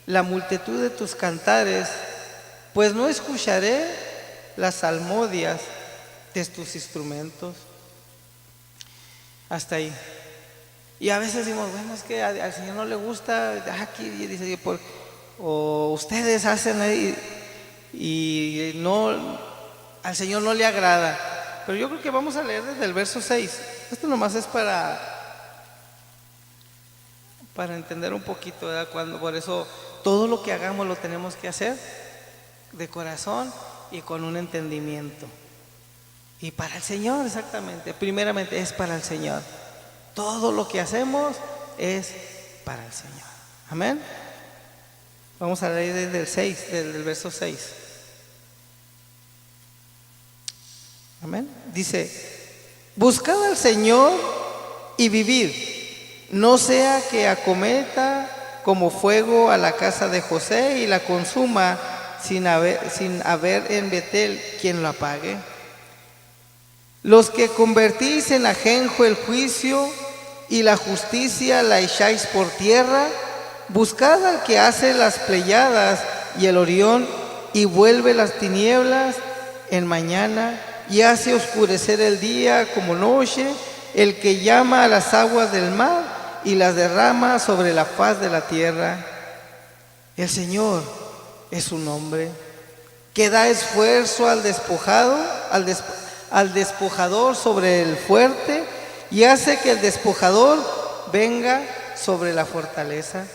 la multitud de tus cantares, pues no escucharé las salmodias de tus instrumentos. Hasta ahí. Y a veces decimos, bueno, es que al Señor no le gusta, aquí dice, o ustedes hacen ahí y no, al Señor no le agrada. Pero yo creo que vamos a leer desde el verso 6. Esto nomás es para entender un poquito, ¿verdad? Por eso todo lo que hagamos lo tenemos que hacer de corazón y con un entendimiento. Y para el Señor, exactamente. Primeramente es para el Señor. Todo lo que hacemos es para el Señor. Amén. Vamos a leer desde el 6, desde el verso 6. Amén. Dice: buscad al Señor y vivid, no sea que acometa como fuego a la casa de José y la consuma sin haber en Betel quien lo apague. Los que convertís en ajenjo el juicio y la justicia la echáis por tierra, buscad al que hace las Pleiadas y el Orión y vuelve las tinieblas en mañana y hace oscurecer el día como noche, el que llama a las aguas del mar y las derrama sobre la faz de la tierra. El Señor es su nombre, que da esfuerzo al despojado, al despojador sobre el fuerte, y hace que el despojador venga sobre la fortaleza.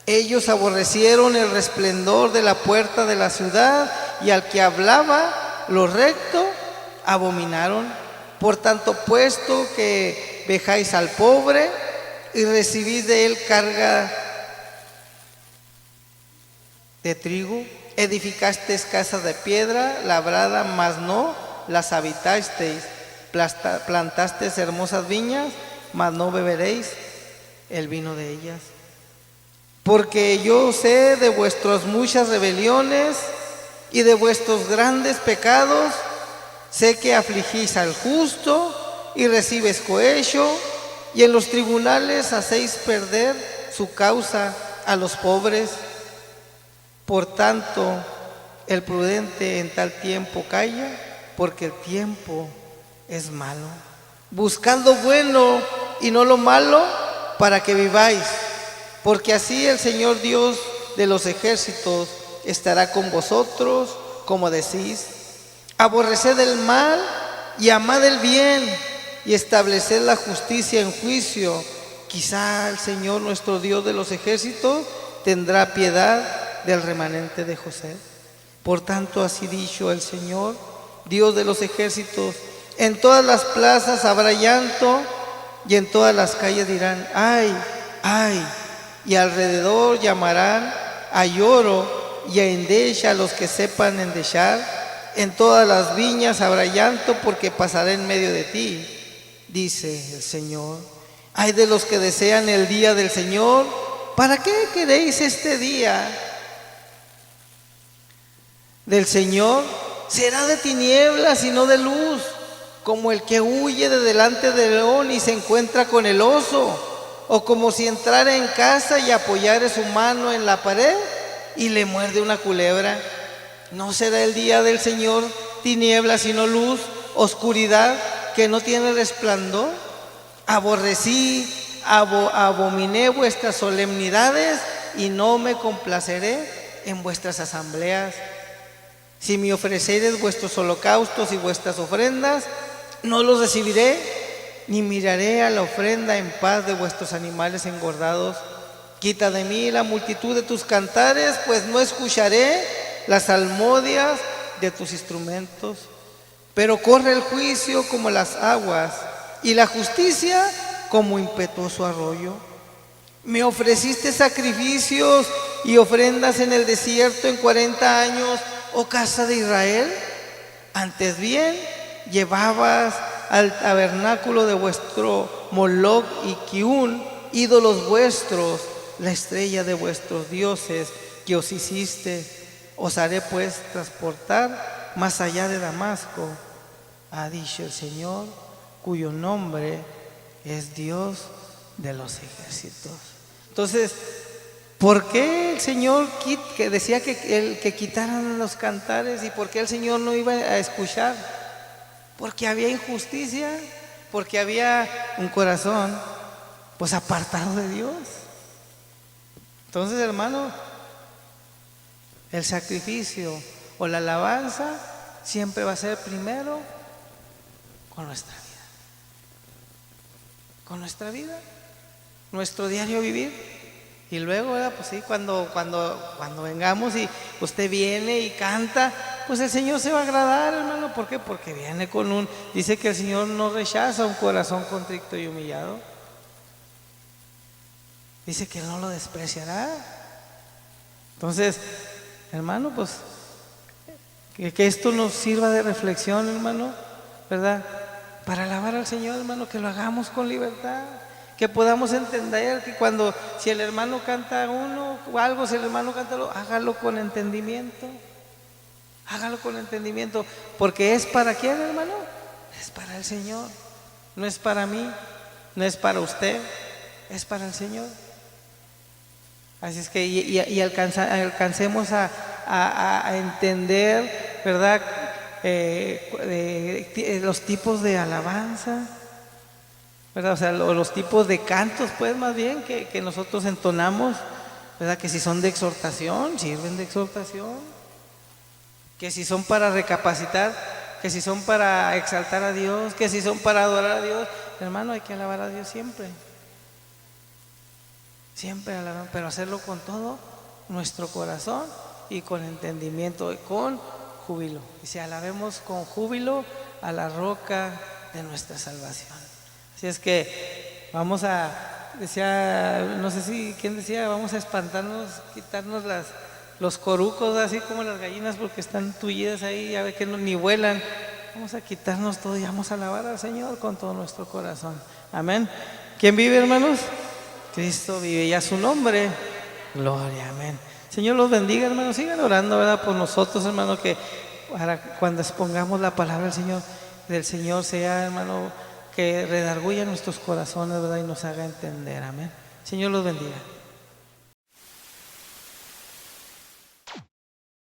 Ellos aborrecieron el resplendor de la puerta de la ciudad, y al que hablaba lo recto abominaron. Por tanto, puesto que vejáis al pobre y recibís de él carga de trigo, edificasteis casas de piedra labrada, mas no las habitasteis, plantasteis hermosas viñas, mas no beberéis el vino de ellas. Porque yo sé de vuestras muchas rebeliones y de vuestros grandes pecados, sé que afligís al justo y recibes cohecho, y en los tribunales hacéis perder su causa a los pobres. Por tanto, el prudente en tal tiempo calla, porque el tiempo es malo. Buscad lo bueno y no lo malo, para que viváis, porque así el Señor Dios de los ejércitos estará con vosotros, como decís. Aborreced el mal y amad el bien, y estableced la justicia en juicio. Quizá el Señor nuestro Dios de los ejércitos tendrá piedad del remanente de José. Por tanto, así dicho el Señor, Dios de los ejércitos: en todas las plazas habrá llanto, y en todas las calles dirán: ay, ay, y alrededor llamarán a lloro y a endecha a los que sepan endechar. En todas las viñas habrá llanto, porque pasaré en medio de ti, dice el Señor. Ay de los que desean el día del Señor. ¿Para qué queréis este día del Señor? Será de tinieblas y no de luz, como el que huye de delante del león y se encuentra con el oso, o como si entrara en casa y apoyare su mano en la pared y le muerde una culebra. ¿No será el día del Señor tinieblas y no luz, oscuridad que no tiene resplandor? Aborrecí, abominé vuestras solemnidades, y no me complaceré en vuestras asambleas. Si me ofreceres vuestros holocaustos y vuestras ofrendas, no los recibiré, ni miraré a la ofrenda en paz de vuestros animales engordados. Quita de mí la multitud de tus cantares, pues no escucharé las salmodias de tus instrumentos. Pero corre el juicio como las aguas, y la justicia como impetuoso arroyo. Me ofreciste sacrificios y ofrendas en el desierto en 40 años, oh casa de Israel. Antes bien, llevabas al tabernáculo de vuestro Moloc y Kiún, ídolos vuestros, la estrella de vuestros dioses que os hiciste. Os haré pues transportar más allá de Damasco, ha dicho el Señor, cuyo nombre es Dios de los ejércitos. Entonces, ¿por qué el Señor que decía que quitaran los cantares, y por qué el Señor no iba a escuchar? Porque había injusticia, porque había un corazón pues apartado de Dios. Entonces, hermano, el sacrificio o la alabanza siempre va a ser primero con nuestra vida. Con nuestra vida, nuestro diario vivir. Y luego, ¿verdad? Pues sí, cuando vengamos y usted viene y canta, pues el Señor se va a agradar, hermano. ¿Por qué? Porque viene dice que el Señor no rechaza un corazón contrito y humillado. Dice que Él no lo despreciará. Entonces, hermano, pues que esto nos sirva de reflexión, hermano, ¿verdad? Para alabar al Señor, hermano, que lo hagamos con libertad, que podamos entender que si el hermano canta uno o algo, si el hermano canta algo, hágalo con entendimiento, porque es para quién, hermano, es para el Señor, no es para mí, no es para usted, es para el Señor. Así es que alcancemos a entender, ¿verdad? Los tipos de alabanza, ¿verdad? O sea, los tipos de cantos, pues más bien, que nosotros entonamos, ¿verdad? Que si son de exhortación, sirven de exhortación, que si son para recapacitar, que si son para exaltar a Dios, que si son para adorar a Dios. Hermano, hay que alabar a Dios siempre. Siempre alabar, pero hacerlo con todo nuestro corazón y con entendimiento y con júbilo. Y si alabemos con júbilo a la roca de nuestra salvación. Así es que vamos a, decía, no sé si quién decía, vamos a espantarnos, quitarnos los corucos, así como las gallinas, porque están tullidas ahí, ya ve que ni vuelan. Vamos a quitarnos todo y vamos a alabar al Señor con todo nuestro corazón. Amén. ¿Quién vive, hermanos? Cristo vive, y a su nombre, gloria, amén. Señor los bendiga, hermanos. Sigan orando, ¿verdad? Por nosotros, hermano, que para cuando expongamos la palabra del Señor sea, hermano, que redarguya nuestros corazones, ¿verdad? Y nos haga entender, amén. Señor los bendiga.